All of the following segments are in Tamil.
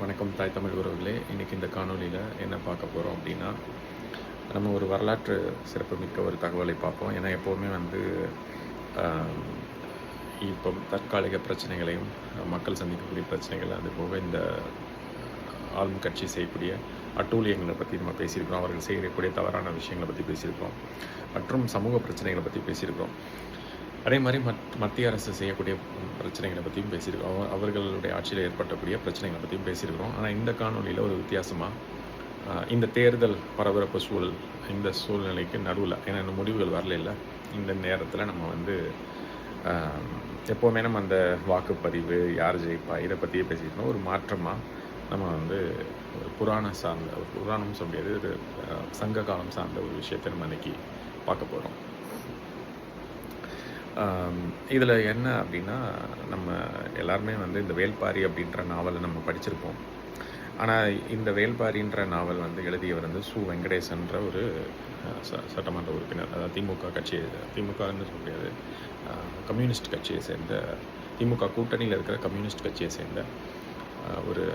வணக்கம் தாய் தமிழ் உறவுகளே. இன்றைக்கி இந்த காணொலியில் என்ன பார்க்க போகிறோம் அப்படின்னா, நம்ம ஒரு வரலாற்று சிறப்புமிக்க ஒரு தகவலை பார்ப்போம். ஏன்னா எப்போவுமே வந்து இப்போ தற்காலிக பிரச்சனைகளையும் மக்கள் சந்திக்கக்கூடிய பிரச்சனைகள், அது போக இந்த ஆளும் கட்சி செய்யக்கூடிய அட்டூழியங்களை பற்றி நம்ம பேசியிருக்கிறோம். அவர்கள் செய்யக்கூடிய தவறான விஷயங்களை பற்றி பேசியிருக்கிறோம், மற்றும் சமூக பிரச்சனைகளை பற்றி பேசியிருக்கிறோம். அதே மாதிரி மத்திய அரசு செய்யக்கூடிய பிரச்சனைகளை பற்றியும் பேசியிருக்கோம். அவர்களுடைய ஆட்சியில் ஏற்பட்டக்கூடிய பிரச்சனைகளை பற்றியும் பேசியிருக்கிறோம். ஆனால் இந்த காணொலியில் ஒரு வித்தியாசமாக இந்த தேர்தல் பரபரப்பு சூழல், இந்த சூழ்நிலைக்கு நடுவில், ஏன்னா இந்த முடிவுகள் வரல இல்லை, இந்த நேரத்தில் நம்ம வந்து எப்போவுமே நம்ம அந்த வாக்குப்பதிவு, யார் ஜெயிப்பா, இதை பற்றியே பேசியிருக்கோம். ஒரு மாற்றமாக நம்ம வந்து ஒரு புராணம் சொல்ல முடியாது, ஒரு சங்க காலம் சார்ந்த ஒரு விஷயத்தை நம்ம இன்றைக்கி பார்க்க போகிறோம். இதில் என்ன அப்படின்னா, நம்ம எல்லாருமே வந்து இந்த வேள்பாரி அப்படின்ற நாவலை நம்ம படிச்சிருப்போம். ஆனால் இந்த வேள்பாரின்ற நாவல் வந்து எழுதியவர் வந்து சு. வெங்கடேசன்ற ஒரு சட்டமன்ற உறுப்பினர். அதாவது திமுகன்னு சொல்ல முடியாது, கம்யூனிஸ்ட் கட்சியை சேர்ந்த, திமுக கூட்டணியில் இருக்கிற கம்யூனிஸ்ட் கட்சியை சேர்ந்த ஒரு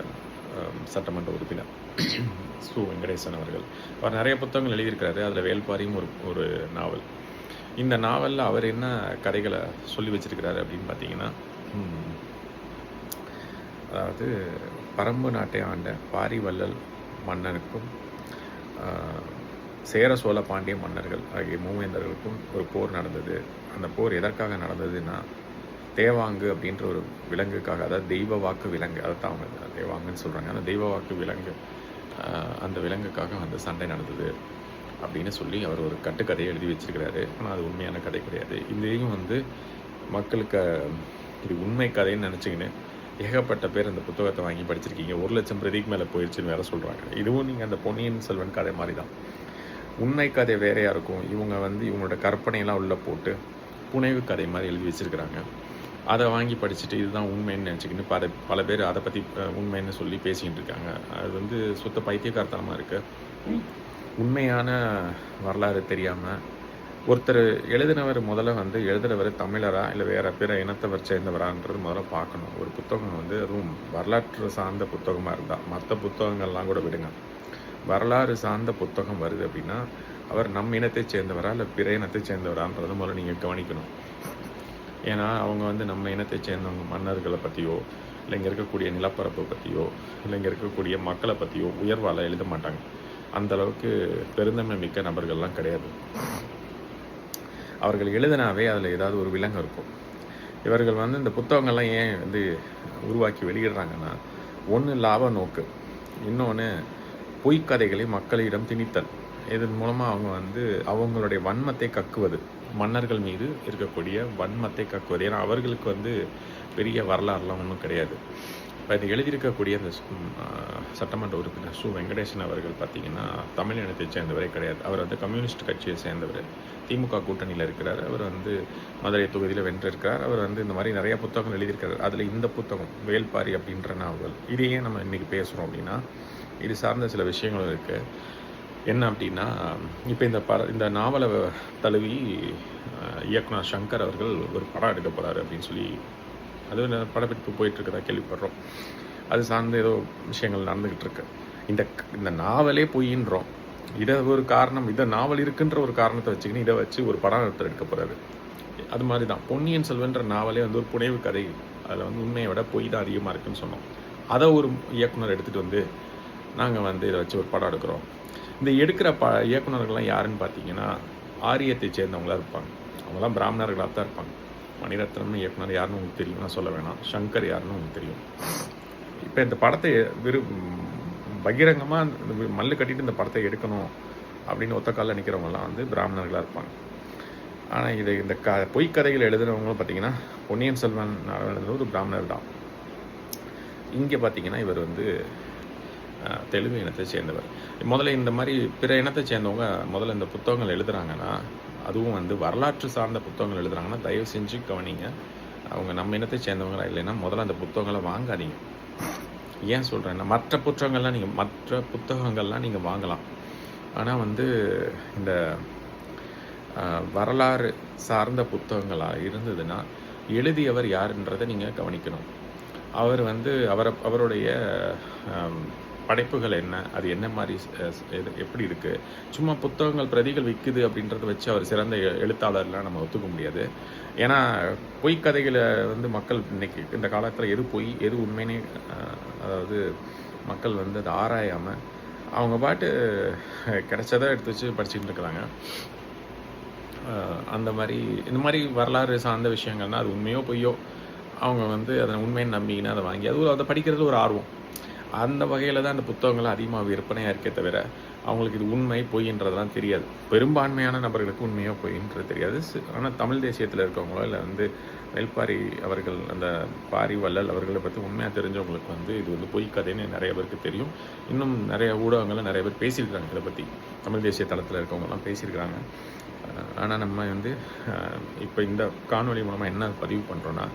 சட்டமன்ற உறுப்பினர் சு. வெங்கடேசன் அவர்கள். அவர் நிறைய புத்தகங்கள் எழுதியிருக்கிறாரு. அதில் வேள்பாரியும் ஒரு நாவல். இந்த நாவலில் அவர் என்ன கதைகளை சொல்லி வச்சிருக்கிறாரு அப்படின்னு பார்த்தீங்கன்னா, அதாவது பரம்பு நாட்டை ஆண்ட பாரிவள்ளல் மன்னனுக்கும் சேர சோழ பாண்டிய மன்னர்கள் ஆகிய மூவேந்தர்களுக்கும் ஒரு போர் நடந்தது. அந்த போர் எதற்காக நடந்ததுன்னா, தேவாங்கு அப்படின்ற ஒரு விலங்குக்காக, அதாவது தெய்வ வாக்கு விலங்கு, அதை தான் அவங்க தேவாங்குன்னு சொல்கிறாங்க. அந்த தெய்வ வாக்கு விலங்கு, அந்த விலங்குக்காக வந்து சண்டை நடந்தது அப்படின்னு சொல்லி அவர் ஒரு கட்டுக்கதையை எழுதி வச்சிருக்கிறாரு. ஆனால் அது உண்மையான கதை கிடையாது. இதையும் வந்து மக்களுக்கு இது உண்மை கதைன்னு நினச்சிக்கின்னு ஏகப்பட்ட பேர் அந்த புத்தகத்தை வாங்கி படிச்சிருக்கீங்க. 1,00,000 பிரதிக்கு மேலே போயிடுச்சுன்னு வேற சொல்கிறாங்க. இதுவும் நீங்கள் அந்த பொன்னியின் செல்வன் கதை மாதிரி தான். உண்மை கதை வேறையாக இருக்கும். இவங்க வந்து இவங்களோட கற்பனையெல்லாம் உள்ளே போட்டு புனைவு கதை மாதிரி எழுதி வச்சிருக்கிறாங்க. அதை வாங்கி படிச்சுட்டு இதுதான் உண்மைன்னு நினச்சிக்கின்னு பல பேர் அதை பற்றி உண்மைன்னு சொல்லி பேசிக்கிட்டு இருக்காங்க. அது வந்து சுத்த பைத்தியக்காரத்தனமாக இருக்குது. உண்மையான வரலாறு தெரியாமல் ஒருத்தர் எழுதினவர் முதல்ல வந்து எழுதுகிறவர் தமிழரா இல்லை வேறு பிற இனத்தவர் சேர்ந்தவரான்றது முதல்ல பார்க்கணும். ஒரு புத்தகம் வந்து அதுவும் வரலாற்று சார்ந்த புத்தகமாக இருந்தால், மற்ற புத்தகங்கள்லாம் கூட விடுங்க, வரலாறு சார்ந்த புத்தகம் வருது அப்படின்னா அவர் நம் இனத்தை சேர்ந்தவரா இல்லை பிற இனத்தை சேர்ந்தவரான்றதை முதல்ல நீங்கள் கவனிக்கணும். ஏன்னா அவங்க வந்து நம்ம இனத்தை சேர்ந்தவங்க மன்னர்களை பற்றியோ, இல்லை இங்கே இருக்கக்கூடிய நிலப்பரப்பை பற்றியோ, இல்லை இங்கே இருக்கக்கூடிய மக்களை பற்றியோ உயர்வால் எழுத மாட்டாங்க. அந்தளவுக்கு பெருந்தன்மை மிக்க நபர்கள்லாம் கிடையாது. அவர்கள் எழுதினாவே அதில் ஏதாவது ஒரு விலங்கு இருக்கும். இவர்கள் வந்து இந்த புத்தகங்கள்லாம் ஏன் வந்து உருவாக்கி வெளியிடுறாங்கன்னா, ஒன்று லாப நோக்கு, இன்னொன்று பொய்க்கதைகளை மக்களிடம் திணித்தல். இதன் மூலமாக அவங்க வந்து அவங்களுடைய வன்மத்தை கக்குவது, மன்னர்கள் மீது இருக்கக்கூடிய வன்மத்தை கக்குவது. ஏன்னா அவர்களுக்கு வந்து பெரிய வரலாறுலாம் ஒன்றும் கிடையாது. இப்போ இது எழுதியிருக்கக்கூடிய அந்த சட்டமன்ற உறுப்பினர் சு. வெங்கடேசன் அவர்கள் பார்த்திங்கன்னா தமிழ் இனத்தை சேர்ந்தவரே கிடையாது. அவர் வந்து கம்யூனிஸ்ட் கட்சியை சேர்ந்தவர், திமுக கூட்டணியில் இருக்கிறார். அவர் வந்து மதுரை தொகுதியில் வென்றிருக்கிறார். அவர் வந்து இந்த மாதிரி நிறைய புத்தகங்கள் எழுதியிருக்கிறார். அதில் இந்த புத்தகம் வேள்பாரி அப்படின்ற நாவல், இதையே நம்ம இன்றைக்கி பேசுகிறோம் அப்படின்னா இது சார்ந்த சில விஷயங்களும் இருக்குது. என்ன அப்படின்னா, இப்போ இந்த நாவலை தழுவி இயக்குனர் சங்கர் அவர்கள் ஒரு படம் எடுக்க போகிறாரு அப்படின்னு சொல்லி, அது படப்பிடிப்பு போயிட்டுருக்கதா கேள்விப்படுறோம். அது சார்ந்த ஏதோ விஷயங்கள் நடந்துக்கிட்டு இருக்கு. இந்த நாவலே பொய்ன்றோம். இதை ஒரு காரணம், இதை நாவல் இருக்குன்ற ஒரு காரணத்தை வச்சுக்கின்னு இதை வச்சு ஒரு படம் எடுக்க போகிறாரு. அது மாதிரி தான் பொன்னியின் செல்வன்ற நாவலே வந்து ஒரு புனைவு கதை. அதில் வந்து உண்மையை விட பொய் தான் அதிகமாக இருக்குதுன்னு சொன்னோம். அதை ஒரு இயக்குனர் எடுத்துகிட்டு வந்து நாங்கள் வந்து இதை வச்சு ஒரு படம் எடுக்கிறோம். இந்த எடுக்கிற இயக்குநர்கள்லாம் யாருன்னு பார்த்தீங்கன்னா ஆரியத்தை சேர்ந்தவங்களாக இருப்பாங்க. அவங்களாம் பிராமணர்களாக தான் இருப்பாங்க. மணிரத்னம் இயக்குனர் யாருன்னு உங்களுக்கு தெரியும், நான் சொல்ல வேணாம். சங்கர் யாருன்னு உங்களுக்கு தெரியும். இப்போ இந்த படத்தை பகிரங்கமாக மல்லு கட்டிட்டு இந்த படத்தை எடுக்கணும் அப்படின்னு ஒத்த காலில் நிற்கிறவங்கலாம் வந்து பிராமணர்களாக இருப்பாங்க. ஆனால் இந்த பொய்க்கதைகள் எழுதுகிறவங்களும் பார்த்தீங்கன்னா பொன்னியின் செல்வன் ஒரு பிராமணர் தான். இங்கே பார்த்தீங்கன்னா இவர் வந்து தெலுங்கு இனத்தை சேர்ந்தவர். முதல்ல இந்த மாதிரி பிற இனத்தை சேர்ந்தவங்க முதல்ல இந்த புத்தகங்கள் எழுதுகிறாங்கன்னா, அதுவும் வந்து வரலாற்று சார்ந்த புத்தகங்கள் எழுதுகிறாங்கன்னா தயவு செஞ்சு கவனிங்க. அவங்க நம்ம இனத்தை சேர்ந்தவங்களா இல்லைன்னா முதல்ல அந்த புத்தகங்களை வாங்காதீங்க. ஏன் சொல்கிறேன்னா, மற்ற புத்தகங்கள்லாம் நீங்கள் வாங்கலாம். ஆனால் வந்து இந்த வரலாறு சார்ந்த புத்தகங்களாக இருந்ததுன்னா எழுதியவர் யாருன்றதை நீங்கள் கவனிக்கணும். அவர் வந்து அவருடைய அம், படைப்புகள் என்ன, அது என்ன மாதிரி எப்படி இருக்குது, சும்மா புத்தகங்கள் பிரதிகள் விற்குது அப்படின்றத வச்சு அவர் சிறந்த எழுத்தாளர்லாம் நம்ம ஒத்துக்க முடியாது. ஏன்னா பொய்க்கதைகளை வந்து மக்கள் இன்னைக்கு இந்த காலத்தில் எது பொய் எது உண்மைன்னு அதாவது மக்கள் வந்து அதை ஆராயாமல் அவங்க பாட்டு கிடைச்சதை எடுத்து வச்சு படிச்சுட்டு இருக்கிறாங்க. அந்த மாதிரி இந்த மாதிரி வரலாறு சார்ந்த விஷயங்கள்னால் அது உண்மையோ பொய்யோ அவங்க வந்து அதை உண்மைன்னு நம்பிங்கன்னா அதை வாங்கி அதை படிக்கிறது ஒரு ஆர்வம். அந்த வகையில் தான் அந்த புத்தகங்கள் அதிகமாக விற்பனையாக இருக்கே தவிர அவங்களுக்கு இது உண்மை பொய்ன்றதெல்லாம் தெரியாது. பெரும்பான்மையான நபர்களுக்கு உண்மையோ பொய்ன்றது தெரியாது. ஆனால் தமிழ் தேசியத்தில் இருக்கவங்களோ இல்லை வந்து வேள்பாரி அவர்கள் அந்த பாரி வள்ளல் அவர்களை பற்றி உண்மையாக தெரிஞ்சவங்களுக்கு வந்து இது வந்து பொய் கதைன்னு நிறைய பேருக்கு தெரியும். இன்னும் நிறைய ஊடகங்களில் நிறைய பேர் பேசியிருக்கிறாங்க இதை பற்றி. தமிழ் தேசிய தளத்தில் இருக்கவங்கலாம் பேசியிருக்கிறாங்க. ஆனால் நம்ம வந்து இப்போ இந்த காணொலி மூலமாக என்ன பதிவு பண்ணுறோன்னா,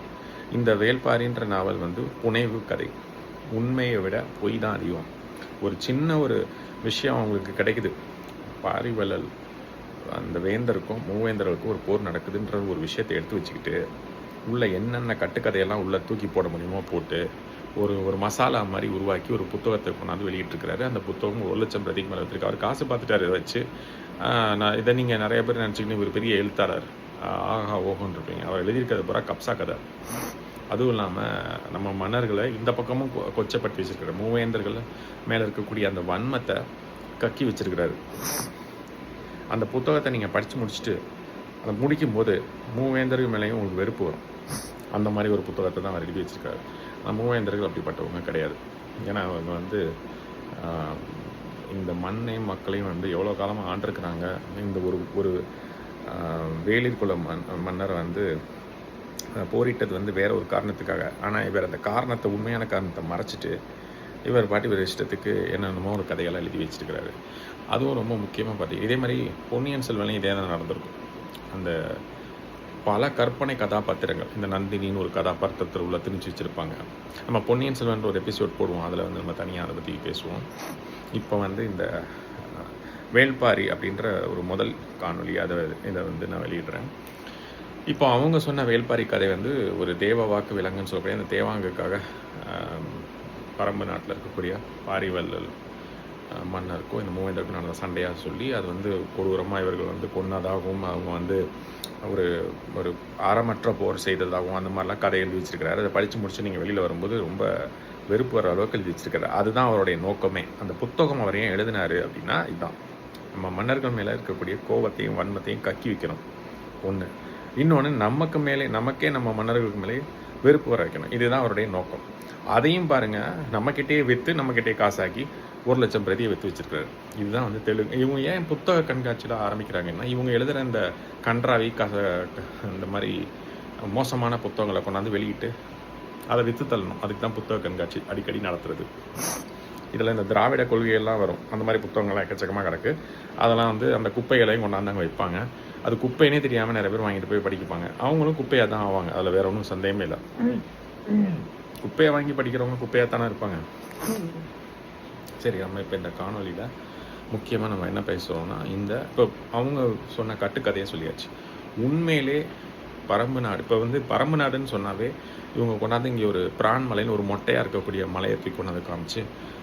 இந்த வேள்பாரின்ற நாவல் வந்து புனைவு கதை. உண்மையை விட பொய் தான் அதிகம். ஒரு சின்ன ஒரு விஷயம் அவங்களுக்கு கிடைக்குது. பாரிவள்ளல் அந்த வேந்தருக்கும் மூவேந்தருக்கும் ஒரு போர் நடக்குதுன்ற ஒரு விஷயத்தை எடுத்து வச்சுக்கிட்டு உள்ள என்னென்ன கட்டுக்கதையெல்லாம் உள்ளே தூக்கி போட முடியுமோ போட்டு ஒரு மசாலா மாதிரி உருவாக்கி ஒரு புத்தகத்தை கொண்டாந்து வெளியிட்டிருக்கிறாரு. அந்த புத்தகம் 1,00,000 பிரதிக்கு மேலே வச்சிருக்கு. அவர் காசு பார்த்துட்டாரு இதை வச்சு. நான் இதை நீங்கள் நிறைய பேர் நினச்சிக்கிட்டு ஒரு பெரிய எழுத்தாளர் ஆஹா ஓஹோன்னு இருப்பீங்க. அவர் எழுதியிருக்கிறது பூரா கப்சா கதை. அதுவும் இல்லாமல் நம்ம மன்னர்களை இந்த பக்கமும் கொச்சப்படுத்தி வச்சிருக்கிறார். மூவேந்தர்கள் மேலே இருக்கக்கூடிய அந்த வன்மத்தை கக்கி வச்சிருக்கிறாரு. அந்த புத்தகத்தை நீங்கள் படித்து முடிச்சுட்டு அதை முடிக்கும்போது மூவேந்தர்கள் மேலேயும் உங்களுக்கு வெறுப்பு வரும். அந்த மாதிரி ஒரு புத்தகத்தை தான் அவர் எழுதி வச்சிருக்காரு. அந்த மூவேந்தர்கள் அப்படிப்பட்டவங்க கிடையாது. ஏன்னா அவங்க வந்து இந்த மண்ணையும் மக்களையும் வந்து எவ்வளோ காலமாக ஆண்டிருக்கிறாங்க. இந்த ஒரு வேளிர் குல மன்னர் வந்து போரிட்டது வந்து வேற ஒரு காரணத்துக்காக. ஆனால் இவர் அந்த காரணத்தை உண்மையான காரணத்தை மறைச்சிட்டு இவர் பாட்டி ஒரு இஷ்டத்துக்கு என்னென்னமோ ஒரு கதையெல்லாம் எழுதி வச்சிருக்கிறாரு. அதுவும் ரொம்ப முக்கியமாக பார்த்தீங்க. இதே மாதிரி பொன்னியின் செல்வன்லையும் இதே தான் நடந்திருக்கும். அந்த பல கற்பனை கதாபாத்திரங்கள், இந்த நந்தினின்னு ஒரு கதாபாத்திரத்தில் உள்ள திணிச்சு வச்சுருப்பாங்க. நம்ம பொன்னியின் செல்வன்ற ஒரு எபிசோட் போடுவோம். அதில் வந்து நம்ம தனியாக அதை பற்றி பேசுவோம். இப்போ வந்து இந்த வேள்பாரி அப்படின்ற ஒரு முதல் காணொலி இதை வந்து நான் வெளியிடுறேன். இப்போ அவங்க சொன்ன வேள்பாரி கதை வந்து ஒரு தேவ வாக்கு விலங்குன்னு சொல்லக்கூடிய அந்த தேவாங்குக்காக பரம்பு நாட்டில் இருக்கக்கூடிய பாரிவள்ளல் மன்னருக்கும் இந்த மூவேந்தருக்கும் நடந்த சண்டையாக சொல்லி அது வந்து கொடூரமாக இவர்கள் வந்து கொன்னதாகவும் அவங்க வந்து ஒரு ஒரு அறமற்ற போர் செய்ததாகவும் அந்த மாதிரிலாம் கதை எழுதி வச்சிருக்கிறாரு. அதை படித்து முடிச்சு நீங்கள் வெளியில் வரும்போது ரொம்ப வெறுப்பு வர அளவுக்கு எழுதி வச்சிருக்காரு. அதுதான் அவருடைய நோக்கமே. அந்த புத்தகம் அவர் ஏன் எழுதினார் அப்படின்னா இதுதான், நம்ம மன்னர்கள் மேலே இருக்கக்கூடிய கோபத்தையும் வன்மத்தையும் கக்கி வைக்கணும் ஒன்று. இன்னொன்று நமக்கே நம்ம மன்னர்களுக்கு மேலே வெறுப்பு வர வைக்கணும். இதுதான் அவருடைய நோக்கம். அதையும் பாருங்கள், நம்மக்கிட்டே விற்று நம்மக்கிட்டே காசாக்கி 1,00,000 பிரதியை விற்று வச்சிருக்காரு. இதுதான் வந்து தெலுங்கு. இவங்க ஏன் புத்தக கண்காட்சியில் ஆரம்பிக்கிறாங்கன்னா, இவங்க எழுதுகிற இந்த கன்றாவி இந்த மாதிரி மோசமான புத்தகங்களை கொண்டாந்து வெளியிட்டு அதை விற்று தள்ளணும். அதுக்கு தான் புத்தக கண்காட்சி அடிக்கடி நடத்துறது. இதில் இந்த திராவிட கொள்கையெல்லாம் வரும். அந்த மாதிரி புத்தகங்கள்லாம் எக்கச்சக்கமாக கிடக்கு. அதெல்லாம் வந்து அந்த குப்பைகளையும் கொண்டாந்து அங்கே வைப்பாங்க. அது குப்பைனே தெரியாமல் நிறைய பேர் வாங்கிட்டு போய் படிப்பாங்க. அவங்களும் குப்பையாக தான் ஆவாங்க. அதில் வேற ஒன்றும் சந்தேகமே இல்லை. குப்பையை வாங்கி படிக்கிறவங்க குப்பையாக தானே இருப்பாங்க. சரி, நம்ம இப்போ இந்த காணொலியில் முக்கியமாக நம்ம என்ன பேசுகிறோம்னா, இப்போ அவங்க சொன்ன கட்டுக்கதையை சொல்லியாச்சு. உண்மையிலே பரம்பு நாடு, இப்போ வந்து பரம்பு நாடுன்னு சொன்னாவே இவங்க கொண்டாந்து இங்கே ஒரு பிரான் மலைன்னு ஒரு மொட்டையாக இருக்கக்கூடிய மலையை தூக்கி கொண்டாந்து காமிச்சு,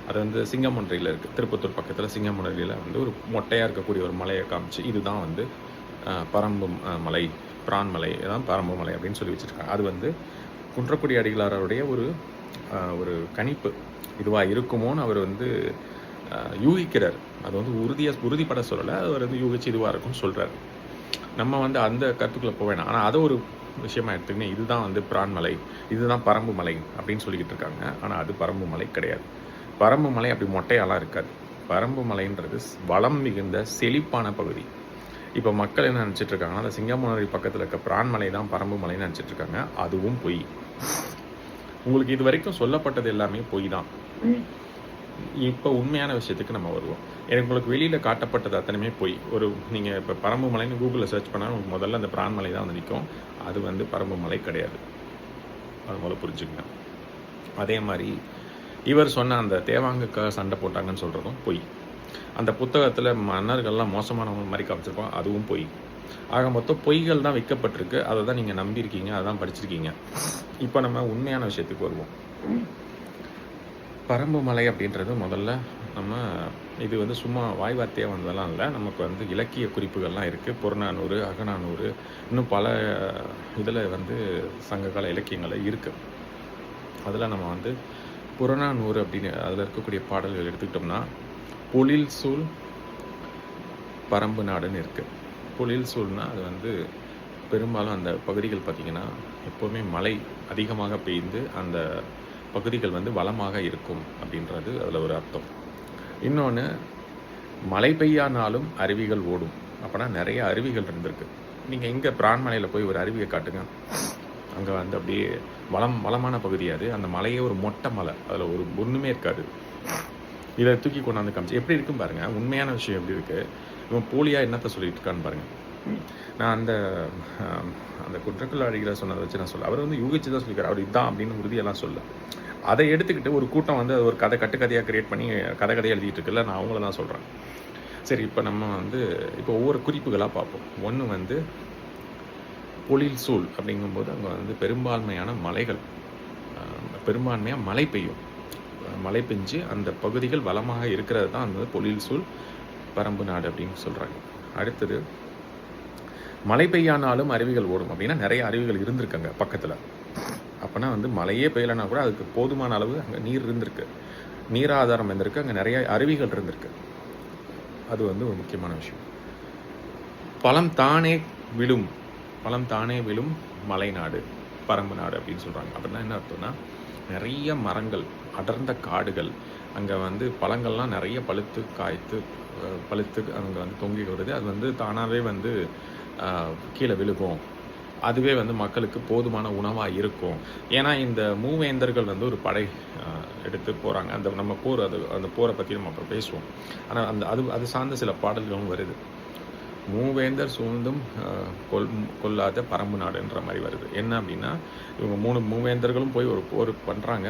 அது வந்து சிங்கமுன்றையில் இருக்குது. திருப்பத்தூர் பக்கத்தில் சிங்கமுன்றையில் வந்து ஒரு மொட்டையாக இருக்கக்கூடிய ஒரு மலையை காமிச்சு இதுதான் வந்து பரம்பு மலை, பிரான் மலை, இதான் பரம்பு மலை அப்படின்னு சொல்லி வச்சுருக்காங்க. அது வந்து குன்றக்குடி அடிகளாருடைய ஒரு கணிப்பு இதுவாக இருக்குமோன்னு அவர் வந்து யூகிக்கிறார். அது வந்து உறுதிப்பட சொல்லலை, அவர் வந்து யூகிச்சு இதுவாக இருக்கும்னு சொல்கிறார். நம்ம வந்து அந்த கருத்துக்குள்ளே போக வேணாம். ஆனால் அதை ஒரு விஷயமா எடுத்துக்கின்னு இதுதான் வந்து பிரான் மலை, இதுதான் பரம்பு மலை அப்படின்னு சொல்லிக்கிட்டு இருக்காங்க. ஆனால் அது பரம்பு மலை கிடையாது. பரம்பு மலை அப்படி மொட்டையாலாம் இருக்காது. பரம்பு மலைன்றது வளம் மிகுந்த செழிப்பான பகுதி. இப்போ மக்கள் என்ன நினச்சிட்டு இருக்காங்கன்னா, அந்த சிங்கமுனரி பக்கத்தில் இருக்க பிரான் மலை தான் பரம்பு மலைன்னு நினச்சிட்டு இருக்காங்க. அதுவும் பொய். உங்களுக்கு இது வரைக்கும் சொல்லப்பட்டது எல்லாமே பொய் தான். இப்போ உண்மையான விஷயத்துக்கு நம்ம வருவோம். எனக்கு உங்களுக்கு வெளியில் காட்டப்பட்டது அத்தனையுமே பொய். நீங்கள் இப்போ பரம்பு மலைன்னு கூகுளில் சர்ச் பண்ணால் உங்களுக்கு முதல்ல அந்த பிரான் மலை தான் வந்து நிற்கும். அது வந்து பரம்பு மலை கிடையாது. அது முதல்ல புரிஞ்சுக்கங்க. அதே மாதிரி இவர் சொன்ன அந்த தேவாங்குக்காக சண்டை போட்டாங்கன்னு சொல்கிறதும் பொய். அந்த புத்தகத்தில் மன்னர்கள்லாம் மோசமானவங்க மாதிரி காமிச்சிருக்கோம், அதுவும் பொய். ஆக மொத்தம் பொய்கள் தான் விற்கப்பட்டிருக்கு. அதை தான் நீங்கள் நம்பியிருக்கீங்க, அதை தான் படிச்சிருக்கீங்க. இப்போ நம்ம உண்மையான விஷயத்துக்கு வருவோம். பறம்பு மலை அப்படின்றது முதல்ல நம்ம இது வந்து சும்மா வாய் வார்த்தையாக வந்ததெல்லாம் இல்லை. நமக்கு வந்து இலக்கிய குறிப்புகள்லாம் இருக்குது. புறநானூறு, அகநானூறு, இன்னும் பல இதில் வந்து சங்ககால இலக்கியங்கள் இருக்குது. அதில் நம்ம வந்து புறநானூறு அப்படின்னு அதில் இருக்கக்கூடிய பாடல்கள் எடுத்துக்கிட்டோம்னா, பொழில் சூழ் பறம்பு நாடுன்னு இருக்குது. பொழில் சூழ்னா அது வந்து பெரும்பாலும் அந்த பகுதிகள் பார்த்திங்கன்னா எப்போவுமே மழை அதிகமாக பெய்ந்து அந்த பகுதிகள் வந்து வளமாக இருக்கும் அப்படின்றது அதில் ஒரு அர்த்தம். இன்னொன்று, மழை பெய்யானாலும் அருவிகள் ஓடும். அப்போனா நிறைய அருவிகள் இருந்திருக்கு. நீங்கள் எங்கே பிரான்மலையில் போய் ஒரு அருவியை காட்டுங்க, அங்கே வந்து அப்படியே வளமான பகுதி. அது அந்த மலையே ஒரு மொட்டை மலை, அதில் ஒன்றுமே இருக்காது. இதை தூக்கி கொண்டாந்து காமிச்சு எப்படி இருக்கும் பாருங்கள். உண்மையான விஷயம் எப்படி இருக்குது, இவன் போலியாக என்னத்தை சொல்லிட்டு இருக்கான்னு பாருங்கள். நான் அந்த குற்றக்குள்ள அடிக்கிற சொன்னதை வச்சு நான் சொல்ல, அவர் வந்து யூகிச்சு தான் சொல்லிக்கிறார். அவர் இதுதான் அப்படின்னு உறுதியெல்லாம் சொல்ல. அதை எடுத்துக்கிட்டு ஒரு கூட்டம் வந்து ஒரு கட்டுக்கதையாக கிரியேட் பண்ணி கதையாக எழுதிட்டு இருக்குல்ல, நான் அவங்கள தான் சொல்கிறேன். சரி, இப்போ நம்ம வந்து இப்போ ஒவ்வொரு குறிப்புகளாக பார்ப்போம். ஒன்று வந்து பொழில் சூழ் அப்படிங்கும்போது அங்கே வந்து பெரும்பான்மையான மலைகள், பெரும்பான்மையாக மழை பெய்யும். மழை பெஞ்சு அந்த பகுதிகள் வளமாக இருக்கிறது தான் அந்த பொழில் சூழ் பறம்பு நாடு அப்படின்னு சொல்கிறாங்க. அடுத்தது, மழை பெய்யானாலும் அருவிகள் ஓடும். அப்படின்னா நிறைய அருவிகள் இருந்திருக்காங்க பக்கத்தில். அப்போனா வந்து மழையே பெய்யலைன்னா கூட அதுக்கு போதுமான அளவு அங்கே நீர் இருந்திருக்கு, நீராதாரம் இருந்திருக்கு, அங்கே நிறைய அருவிகள் இருந்திருக்கு. அது வந்து ஒரு முக்கியமான விஷயம். பழம் தானே விழும் மலை நாடு பறம்பு நாடு அப்படின்னு சொல்கிறாங்க. அப்படின்னா என்ன அர்த்தம்னா, நிறைய மரங்கள், அடர்ந்த காடுகள், அங்கே வந்து பழங்கள்லாம் நிறைய பழுத்து அங்கே வந்து தொங்கி வருது. அது வந்து தானாகவே வந்து கீழே விழுகும். அதுவே வந்து மக்களுக்கு போதுமான உணவாக இருக்கும். ஏன்னா இந்த மூவேந்தர்கள் வந்து ஒரு படை எடுத்து போகிறாங்க. நம்ம போர், அந்த போரை பற்றி நம்ம அப்புறம் பேசுவோம். ஆனால் அது சார்ந்த சில பாடல்களும் வருது. மூவேந்தர் சூழ்ந்தும் கொல்லாத பறம்பு நாடுன்ற மாதிரி வருது. என்ன அப்படின்னா, இவங்க மூவேந்தர்களும் போய் ஒரு போர் பண்ணுறாங்க.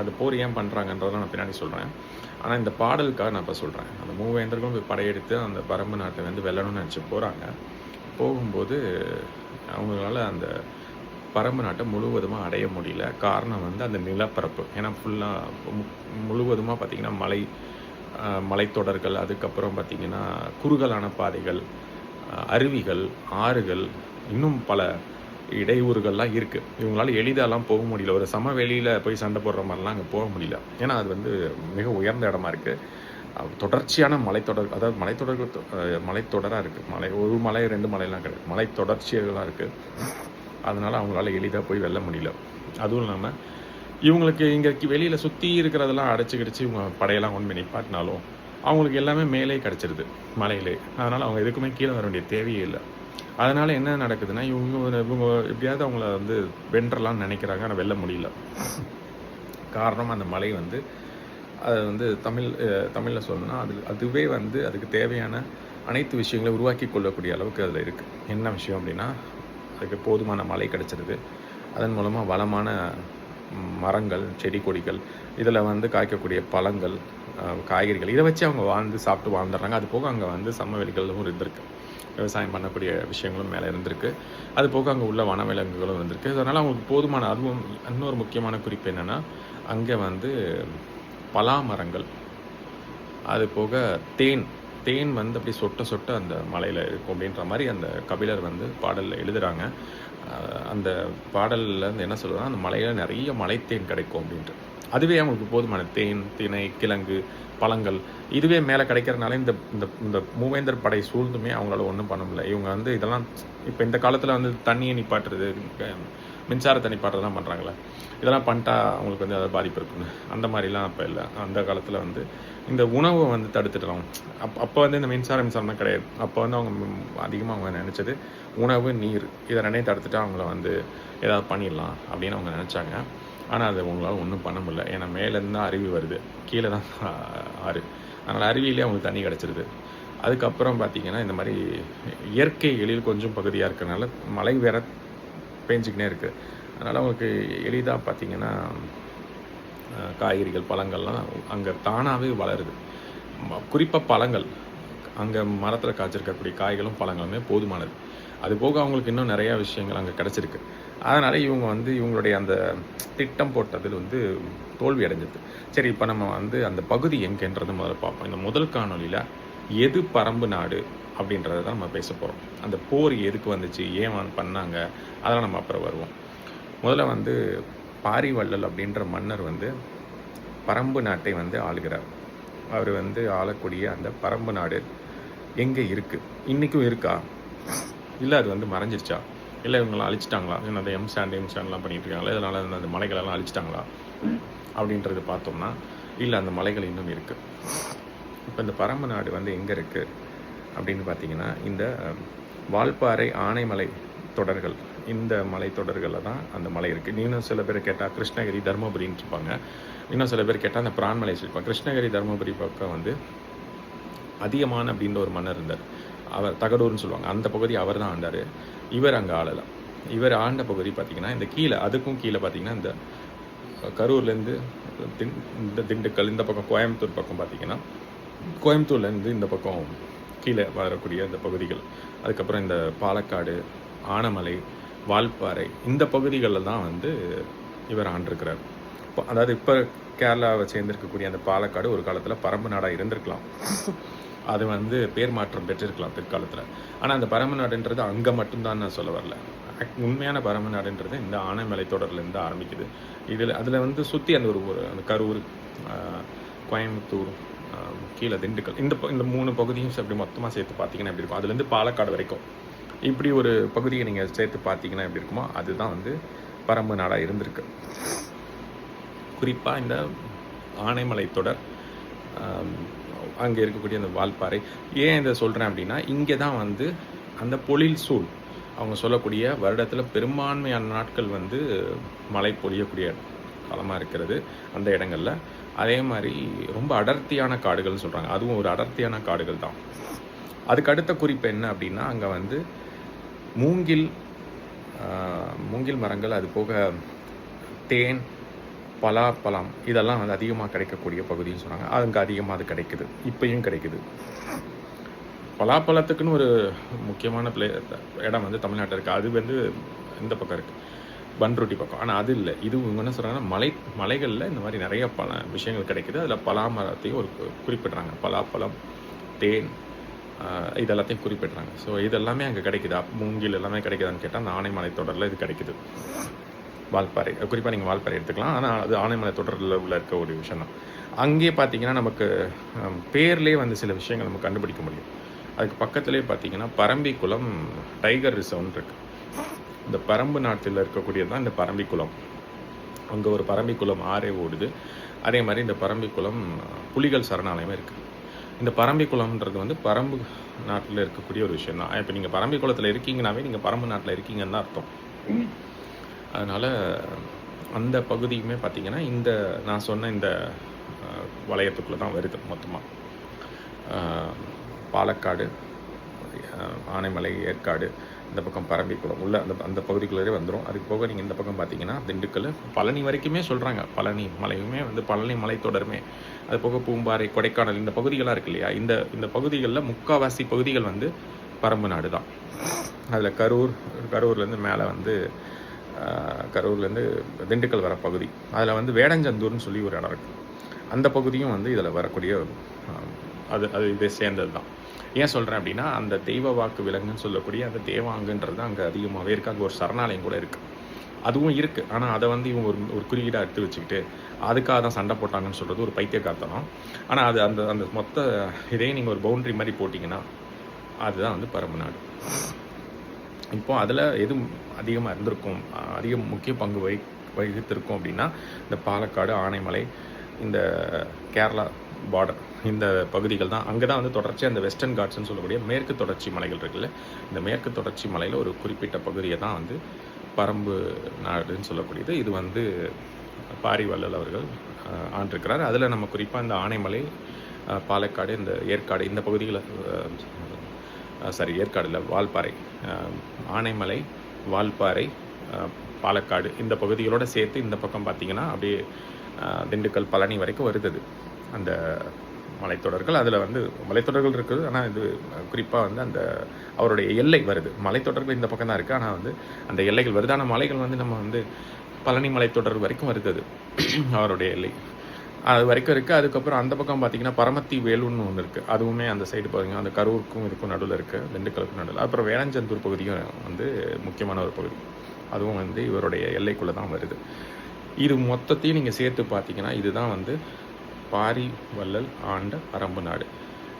அது போர் ஏன் பண்ணுறாங்கன்றதை நான் பின்னாடி சொல்கிறேன். ஆனால் இந்த பாடலுக்காக நான் இப்போ சொல்கிறேன். அந்த மூவேந்தர்களும் போய் படையெடுத்து அந்த பறம்பு நாட்டை வந்து வெல்லணும்னு நினச்சி போகிறாங்க. போகும்போது அவங்களால அந்த பறம்பு நாட்டை முழுவதுமாக அடைய முடியல. காரணம் வந்து அந்த நிலப்பரப்பு. ஏன்னா ஃபுல்லாக முழுவதுமாக பார்த்திங்கன்னா மலைத்தொடர்கள், அதுக்கப்புறம் பார்த்திங்கன்னா குறுகலான பாதைகள், அருவிகள், ஆறுகள், இன்னும் பல இடையூறுகள்லாம் இருக்குது. இவங்களால எளிதாலாம் போக முடியல. ஒரு சமவெளியில் போய் சண்டை போடுற மாதிரிலாம் அங்கே போக முடியல. ஏன்னா அது வந்து மிக உயர்ந்த இடமா இருக்குது. தொடர்ச்சியான மலைத்தொடர், அதாவது மலைத்தொடராக இருக்குது. ஒரு மலை 2 மலையெல்லாம் கிடையாது, மலைத்தொடர்ச்சிகளாக இருக்குது. அதனால் அவங்களால எளிதாக போய் வெல்ல முடியல. அதுவும் இல்லாமல் இவங்களுக்கு இங்கே வெளியில் சுற்றி இருக்கிறதெல்லாம் அடைச்சி இவங்க படையெல்லாம் கொண்டு போய் நிப்பாட்டினாலும் அவங்களுக்கு எல்லாமே மேலே கிடச்சிருது மலையிலே. அதனால் அவங்க எதுக்குமே கீழே வர வேண்டிய தேவையே இல்லை. அதனால் என்ன நடக்குதுன்னா, இவங்க எப்படியாவது அவங்கள வந்து வென்றலாம்னு நினைக்கிறாங்க, ஆனால் வெல்ல முடியல. காரணம், அந்த மலை வந்து அது வந்து தமிழில் சொல்லணும்னா அதுவே வந்து அதுக்கு தேவையான அனைத்து விஷயங்களை உருவாக்கி கொள்ளக்கூடிய அளவுக்கு அதில் இருக்குது. என்ன விஷயம் அப்படின்னா, அதுக்கு போதுமான மழை கிடச்சிருது. அதன் மூலமாக வளமான மரங்கள், செடி கொடிகள், இதில் வந்து காய்க்கக்கூடிய பழங்கள், காய்கறிகள், இதை வச்சு அவங்க சாப்பிட்டு வாழ்ந்துடுறாங்க. அது போக அங்கே வந்து சமவெளிகளும் இருந்திருக்கு, விவசாயம் பண்ணக்கூடிய விஷயங்களும் மேலே இருந்திருக்கு. அது போக அங்கே உள்ள வனவிலங்குகளும் இருந்திருக்கு. அதனால் அவங்களுக்கு போதுமான, அதுவும் இன்னொரு முக்கியமான குறிப்பு என்னென்னா, அங்கே வந்து பலா மரங்கள், அது போக தேன் வந்து அப்படி சொட்ட அந்த மலையில் இருக்கும் அப்படின்ற மாதிரி அந்த கபிலர் வந்து பாடலில் எழுதுகிறாங்க. அந்த பாடலில் வந்து என்ன சொல்லுவாங்கன்னா, அந்த மலையில் நிறைய மலைத்தேன் கிடைக்கும் அப்படின்ட்டு. அதுவே அவங்களுக்கு போதுமான தேன், திணை, கிழங்கு, பழங்கள் இதுவே மேலே கிடைக்கிறதுனால இந்த மூவேந்தர் படை சூழ்ந்துமே அவங்களால ஒன்றும் பண்ண முடியல. இவங்க வந்து இதெல்லாம் இப்போ இந்த காலத்தில் வந்து தண்ணியை நிப்பாட்டுறது, மின்சாரத்தை நிப்பாட்டுறதுலாம் பண்ணுறாங்களே, இதெல்லாம் பண்ணிட்டா அவங்களுக்கு வந்து அதை பாதிப்பு இருக்குன்னு அந்த மாதிரிலாம் அப்போ இல்லை. அந்த காலத்தில் வந்து இந்த உணவை வந்து தடுத்துட்டோம். அப்போ வந்து இந்த மின்சாரம்லாம் கிடையாது. அப்போ வந்து அவங்க அதிகமாக அவங்க நினச்சது உணவு, நீர், இதை 2ஐயும் தடுத்துட்டு அவங்கள வந்து ஏதாவது பண்ணிடலாம் அப்படின்னு அவங்க நினச்சாங்க. ஆனால் அது அவங்களால ஒன்றும் பண்ண முடியல. ஏன்னா மேலேருந்து தான் அருவி வருது, கீழே தான் ஆறு. அதனால் அருவியிலே அவங்களுக்கு தண்ணி கிடச்சிருது. அதுக்கப்புறம் பார்த்திங்கன்னா, இந்த மாதிரி இயற்கை எழில் கொஞ்சம் பகுதியாக இருக்கிறதுனால மழை வேற பேஞ்சிக்கினே இருக்குது. அதனால் அவங்களுக்கு எளிதாக பார்த்திங்கன்னா காய்கறிகள், பழங்கள்லாம் அங்கே தானாகவே வளருது. குறிப்பாக பழங்கள், அங்கே மரத்தில் காய்ச்சிருக்கக்கூடிய காய்களும் பழங்களுமே போதுமானது. அது போக அவங்களுக்கு இன்னும் நிறையா விஷயங்கள் அங்கே கிடச்சிருக்கு. அதனால் இவங்க வந்து இவங்களுடைய அந்த திட்டம் போட்டதில் வந்து தோல்வி அடைஞ்சது. சரி, இப்போ நம்ம வந்து அந்த பகுதி எங்கேன்றது முதல்ல பார்ப்போம். இந்த முதல் காணொலியில் எது பரம்பு நாடு அப்படின்றத தான் நம்ம பேச போகிறோம். அந்த போர் எதுக்கு வந்துச்சு, ஏன் பண்ணாங்க, அதெல்லாம் நம்ம அப்புறம் வருவோம். முதல்ல வந்து பாரிவள்ளல் அப்படின்ற மன்னர் வந்து பரம்பு நாட்டை வந்து ஆளுகிறார். அவர் வந்து ஆளக்கூடிய அந்த பரம்பு நாடு எங்கே இருக்குது, இன்றைக்கும் இருக்கா, இல்லை அது வந்து மறைஞ்சிருச்சா, இல்லை இவங்களாம் அழிச்சிட்டாங்களா, ஏன்னா அந்த எம்சாண்ட்லாம் பண்ணிட்டு இருக்காங்களா, இதனால் அந்த மலைகளெல்லாம் அழிச்சிட்டாங்களா அப்படின்றது பார்த்தோம்னா இல்லை, அந்த மலைகள் இன்னும் இருக்குது. இப்போ இந்த பரம்பு நாடு வந்து எங்கே இருக்குது அப்படின்னு பார்த்தீங்கன்னா, இந்த வால்பாறை ஆனைமலை தொடர்கள், இந்த மலை தொடர்களில் தான் அந்த மலை இருக்குது. இன்னும் சில பேர் கேட்டால் கிருஷ்ணகிரி தருமபுரின்னு இருப்பாங்க. இன்னும் சில பேர் கேட்டால் அந்த பிரான்மலை சொல்லியிருப்பாங்க. கிருஷ்ணகிரி தருமபுரி பக்கம் வந்து அதியமான் அப்படின்ற ஒரு மன்னர் இருந்தார். அவர் தகடூர்னு சொல்லுவாங்க. அந்த பகுதி அவர் தான் ஆண்டார். இவர் அங்கே ஆளலாம். இவர் ஆண்ட பகுதி பார்த்திங்கன்னா இந்த கீழே, அதுக்கும் கீழே பார்த்திங்கன்னா இந்த கரூர்லேருந்து இந்த திண்டுக்கல், இந்த பக்கம் கோயம்புத்தூர் பக்கம் பார்த்திங்கன்னா கோயம்புத்தூர்லேருந்து இந்த பக்கம் கீழே வரக்கூடிய இந்த பகுதிகள், அதுக்கப்புறம் இந்த பாலக்காடு, ஆனமலை, வால்பாறை, இந்த பகுதிகளில் தான் வந்து இவர் ஆண்டிருக்கிறார். அதாவது இப்போ கேரளாவை சேர்ந்திருக்கக்கூடிய அந்த பாலக்காடு ஒரு காலத்தில் பரம்பு நாடாக இருந்திருக்கலாம். அது வந்து பேர் மாற்றம் பெற்றிருக்கலாம் பிற்காலத்தில். ஆனால் அந்த பரம்பு நாடுன்றது அங்கே மட்டும்தான் நான் சொல்ல வரல. உண்மையான பரம்பு நாடுன்றது இந்த ஆனைமலை தொடர்லேருந்து ஆரம்பிக்குது. அதில் வந்து சுற்றி அந்த அந்த கரூர், கோயம்புத்தூர், கீழே திண்டுக்கல், இந்த 3 பகுதியும் அப்படி மொத்தமாக சேர்த்து பார்த்தீங்கன்னா எப்படி இருக்கும், அதுலேருந்து பாலக்காடு வரைக்கும் இப்படி ஒரு பகுதியை நீங்கள் சேர்த்து பார்த்தீங்கன்னா எப்படி இருக்குமோ அதுதான் வந்து பரம்பு நாடாக இருந்திருக்கு. குறிப்பாக இந்த ஆனைமலை தொடர், அங்கே இருக்கக்கூடிய அந்த வால்பாறை, ஏன் இதை சொல்கிறேன் அப்படின்னா, இங்கே தான் வந்து அந்த பொழில் சூழ், அவங்க சொல்லக்கூடிய வருடத்தில் பெரும்பான்மையான நாட்கள் வந்து மழை பொழியக்கூடிய காலமாக இருக்கிறது அந்த இடங்களில். அதே மாதிரி ரொம்ப அடர்த்தியான காடுகள்னு சொல்கிறாங்க, அதுவும் ஒரு அடர்த்தியான காடுகள் தான். அதுக்கு அடுத்த குறிப்பு என்ன அப்படின்னா, அங்கே வந்து மூங்கில் மரங்கள், அது போக தேன், பலாப்பழம், இதெல்லாம் வந்து அதிகமாக கிடைக்கக்கூடிய பகுதின்னு சொன்னாங்க. அங்கே அதிகமாக அது கிடைக்குது, இப்பயும் கிடைக்குது. பலாப்பழத்துக்குன்னு ஒரு முக்கியமான இடம் வந்து தமிழ்நாட்டில் இருக்குது. அது வந்து இந்த பக்கம் இருக்குது, பன்ருட்டி பக்கம். ஆனால் அது இல்லை. இது இவங்க என்ன சொல்கிறாங்கன்னா, மலைகளில் இந்த மாதிரி நிறைய பல விஷயங்கள் கிடைக்குது. அதில் பலாமரத்தையும் ஒரு குறிப்பிட்றாங்க. பலாப்பழம், தேன், இதெல்லாத்தையும் குறிப்பிட்றாங்க. ஸோ இதெல்லாமே அங்கே கிடைக்குது. மூங்கில் எல்லாமே கிடைக்குதான்னு கேட்டால் அந்த ஆனைமலை தொடரில் இது கிடைக்குது. வால்பாறை, குறிப்பாக நீங்கள் வால்பாறை எடுத்துக்கலாம். ஆனால் அது ஆனைமலை தொடரில் உள்ள இருக்க ஒரு விஷயம் தான். அங்கேயே பார்த்தீங்கன்னா நமக்கு பேர்லேயே வந்து சில விஷயங்கள் நம்ம கண்டுபிடிக்க முடியும். அதுக்கு பக்கத்துலேயே பார்த்தீங்கன்னா பரம்பிக்குளம் டைகர் ரிசர்வ்னு இருக்குது. இந்த பரம்பு நாட்டில் இருக்கக்கூடியது தான் இந்த பரம்பிக்குளம். அங்கே ஒரு பரம்பிக்குளம் ஆறே ஓடுது. அதே மாதிரி இந்த பரம்பிக்குளம் புலிகள் சரணாலயமே இருக்குது. இந்த பரம்பிக்குளம்ன்றது வந்து பரம்பு நாட்டில் இருக்கக்கூடிய ஒரு விஷயம் தான். இப்போ நீங்கள் பரம்பிக்குளத்தில் இருக்கீங்கன்னாவே நீங்கள் பரம்பு நாட்டில் இருக்கீங்கன்னு தான் அர்த்தம். அதனால் அந்த பகுதியுமே பார்த்திங்கன்னா இந்த நான் சொன்ன இந்த வளையத்துக்குள்ளே தான் வருது மொத்தமாக. பாலக்காடு, ஆனைமலை, ஏற்காடு, இந்த பக்கம் பரம்பிக்குளம் உள்ள அந்த பகுதிக்குள்ளே வந்துடும். அதுக்கு போக நீங்கள் இந்த பக்கம் பார்த்தீங்கன்னா திண்டுக்கல், பழனி வரைக்குமே சொல்கிறாங்க. பழனி மலையுமே வந்து பழனி மலை தொடருமே, அது போக பூம்பாறை, கொடைக்கானல், இந்த பகுதிகளாக இருக்கு இல்லையா, இந்த பகுதிகளில் முக்கால்வாசி பகுதிகள் வந்து பரம்பு நாடு தான். அதில் கரூர்லேருந்து மேலே வந்து கரூர்லேருந்து திண்டுக்கல் வர பகுதி, அதில் வந்து வேடஞ்சந்தூர்னு சொல்லி ஒரு இடம் இருக்குது. அந்த பகுதியும் வந்து இதில் வரக்கூடிய அது இதை சேர்ந்தது தான். ஏன் சொல்கிறேன் அப்படின்னா, அந்த தெய்வ வாக்கு விலங்குன்னு சொல்லக்கூடிய அந்த தேவாங்குன்றது அங்கே அதிகமாகவே இருக்குது. அங்கே ஒரு சரணாலயம் கூட இருக்குது, அதுவும் இருக்குது. ஆனால் அதை வந்து இவங்க ஒரு குறியீடாக எடுத்து வச்சுக்கிட்டு அதுக்காக தான் சண்டை போட்டாங்கன்னு சொல்கிறது ஒரு பைத்தியக்காரத்தனம். ஆனால் அது அந்த மொத்த இதே நீங்கள் ஒரு பவுண்ட்ரி மாதிரி போட்டிங்கன்னா அதுதான் வந்து பரம்பு நாடு. இப்போது அதில் எது அதிகமாக இருந்திருக்கும், அதிக முக்கிய பங்கு வகித்திருக்கும் அப்படின்னா இந்த பாலக்காடு, ஆனைமலை, இந்த கேரளா பார்டர், இந்த பகுதிகள் தான். அங்கே தான் வந்து தொடர்ச்சி அந்த வெஸ்டர்ன் காட்ஸ்ன்னு சொல்லக்கூடிய மேற்கு தொடர்ச்சி மலைகள் இருக்குல்ல, இந்த மேற்கு தொடர்ச்சி மலையில் ஒரு குறிப்பிட்ட பகுதியை தான் வந்து பரம்பு நாடுன்னு சொல்லக்கூடியது. இது வந்து பாரிவள்ளல் அவர்கள் ஆண்டிருக்கிறார். அதில் நம்ம குறிப்பாக இந்த ஆனைமலை, பாலக்காடு, இந்த ஏற்காடு, இந்த பகுதிகளை ஏற்காடில் வால்பாறை, ஆனைமலை, வால்பாறை, பாலக்காடு, இந்த பகுதிகளோடு சேர்த்து இந்த பக்கம் பார்த்திங்கன்னா அப்படியே திண்டுக்கல், பழனி வரைக்கும் வருது அந்த மலைத்தொடர்கள். அதில் வந்து மலைத்தொடர்கள் இருக்குது. ஆனால் இது குறிப்பாக வந்து அந்த அவருடைய எல்லை வருது. மலைத்தொடர்கள் இந்த பக்கம் தான் இருக்குது. ஆனால் வந்து அந்த எல்லைகள் வருது. ஆனால் மலைகள் வந்து நம்ம வந்து பழனி மலைத்தொடர் வரைக்கும் வருது. அது அவருடைய எல்லை அது வரைக்கும் இருக்குது. அதுக்கப்புறம் அந்த பக்கம் பார்த்திங்கன்னா பரமத்தி வேலூர்னு ஒன்று இருக்குது. அதுவுமே அந்த சைடு பார்த்திங்கன்னா அந்த கரூருக்கும் இருக்கும் நடுவில் இருக்குது, திண்டுக்கலுக்கும் நடுவில். அப்புறம் வேளஞ்சந்தூர் பகுதியும் வந்து முக்கியமான ஒரு பகுதி. அதுவும் வந்து இவருடைய எல்லைக்குள்ளே தான் வருது. இது மொத்தத்தையும் நீங்கள் சேர்த்து பார்த்தீங்கன்னா இதுதான் வந்து பாரி வள்ளல் ஆண்ட பரம்பு நாடு.